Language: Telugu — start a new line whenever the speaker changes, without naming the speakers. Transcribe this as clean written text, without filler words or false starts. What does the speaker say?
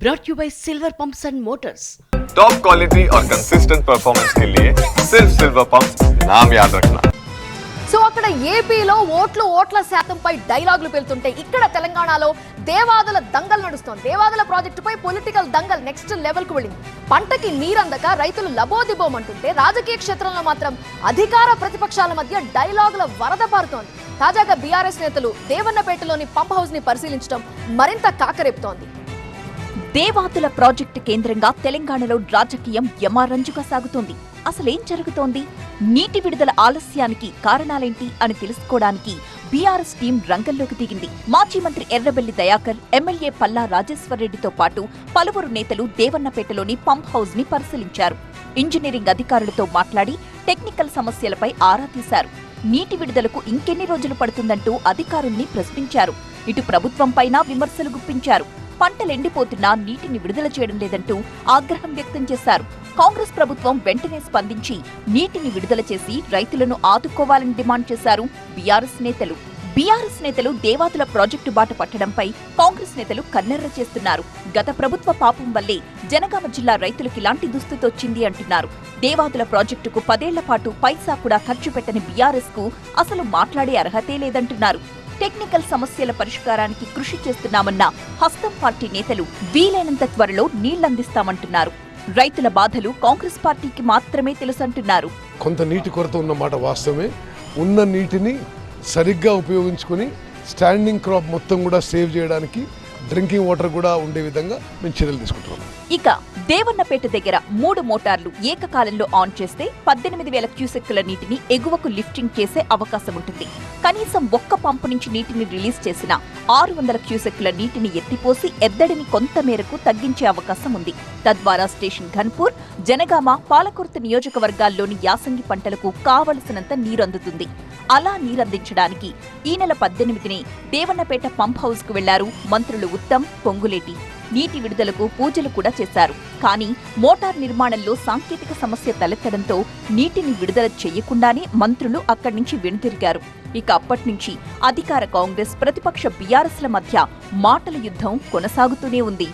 brought you by Silver Pumps and Motors.
Top quality और कंसिस्टेंट परफॉर्मेंस के लिए सिर्फ सिल्वर पंप्स नाम याद रखना.
సో అక్కడ ఏపీలో ఓట్ల శాతంపై డైలాగులు పెళ్తుంటే ఇక్కడ తెలంగాణలో దేవాదుల దంగల్ నడుస్తోంది. దేవాదుల ప్రాజెక్టుపై పొలిటికల్ దంగల్ నెక్స్ట్ లెవెల్ కు వెళ్ళింది. పంటకి నీరందక రైతులు లబోదిబోమంటుంటే రాజకీయ క్షేత్రంలో మాత్రం అధికార ప్రతిపక్షాల మధ్య డైలాగుల వరద పారుతోంది. తాజాగా బీఆర్ఎస్ నేతలు దేవన్నపేటలోని పంప్ హౌస్ ని పరిశీలించడం మరింత కాకరేపుతోంది.
దేవాదుల ప్రాజెక్టు కేంద్రంగా తెలంగాణలో రాజకీయం యమారంజుగా సాగుతోంది. అసలేం జరుగుతోంది? నీటి విడుదల ఆలస్యానికి కారణాలేంటి అని తెలుసుకోవడానికి బీఆర్ఎస్ టీం రంగంలోకి దిగింది. మాజీ మంత్రి ఎర్రబెల్లి దయాకర్, ఎమ్మెల్యే పల్లా రాజేశ్వరరెడ్డితో పాటు పలువురు నేతలు దేవన్నపేటలోని పంప్ హౌస్ ని పరిశీలించారు. ఇంజనీరింగ్ అధికారులతో మాట్లాడి టెక్నికల్ సమస్యలపై ఆరా తీశారు. నీటి విడుదలకు ఇంకెన్ని రోజులు పడుతుందంటూ అధికారుల్ని ప్రశ్నించారు. ఇటు ప్రభుత్వంపైన విమర్శలు గుప్పించారు. పంటలెండిపోతున్నా నీటిని విడుదల చేయడం లేదంటూ ఆగ్రహం వ్యక్తం చేశారు. కాంగ్రెస్ ప్రభుత్వం వెంటనే స్పందించి నీటిని విడుదల చేసి రైతులను ఆదుకోవాలని డిమాండ్ చేశారు బీఆర్ఎస్ నేతలు. బీఆర్ఎస్ నేతలు దేవాదుల ప్రాజెక్టు బాట పట్టడంపై కాంగ్రెస్ నేతలు కన్నెర్ర చేస్తున్నారు. గత ప్రభుత్వ పాపం వల్లే జనగామ జిల్లా రైతులకు ఇలాంటి దుస్థితి వచ్చింది అంటున్నారు. దేవాదుల ప్రాజెక్టుకు 10 ఏళ్ల పాటు పైసా కూడా ఖర్చు పెట్టని బీఆర్ఎస్ కు అసలు మాట్లాడే అర్హతే లేదంటున్నారు. టెక్నికల్ సమస్యల పరిష్కారానికి కృషి చేస్తున్నామన్న హస్తం పార్టీ నేతలు వీలైనంత త్వరలో నీళ్లందిస్తామంటున్నారు. రైతుల బాధలు కాంగ్రెస్ పార్టీకి మాత్రమే తెలుసంటున్నారు.
కొంత నీటి కొరత ఉన్నమాట వాస్తవమే. ఉన్న నీటిని సరిగ్గా ఉపయోగించుకుని స్టాండింగ్ క్రాప్ మొత్తం కూడా సేవ్ చేయడానికి డ్రింకింగ్ వాటర్ కూడా ఉండే విధంగా మేము చర్యలు తీసుకుంటున్నాం.
ఇక దేవన్నపేట దగ్గర 3 మోటార్లు ఏకకాలంలో ఆన్ చేస్తే 18,000 క్యూసెక్కుల నీటిని ఎగువకు లిఫ్టింగ్ చేసే అవకాశం ఉంటుంది. కనీసం ఒక్క పంపు నుంచి నీటిని రిలీజ్ చేసిన 600 క్యూసెక్కుల నీటిని ఎత్తిపోసి ఎద్దడిని కొంత మేరకు తగ్గించే అవకాశం ఉంది. తద్వారా స్టేషన్ ఘన్పూర్, జనగామ, పాలకుర్తి నియోజకవర్గాల్లోని యాసంగి పంటలకు కావలసినంత నీరందుతుంది. అలా నీరందించడానికి ఈ నెల 18ని దేవన్నపేట పంప్ హౌస్ కు వెళ్లారు మంత్రులు ఉత్తమ్, పొంగులేటి. నీటి విడుదలకు పూజలు కూడా చేశారు. కానీ మోటార్ నిర్మాణంలో సాంకేతిక సమస్య తలెత్తడంతో నీటిని విడుదల చేయకుండానే మంత్రులు అక్కడి నుంచి వెనుతిరిగారు. ఇక అప్పట్నుంచి అధికార కాంగ్రెస్, ప్రతిపక్ష బీఆర్ఎస్ల మధ్య మాటల యుద్ధం కొనసాగుతూనే ఉంది.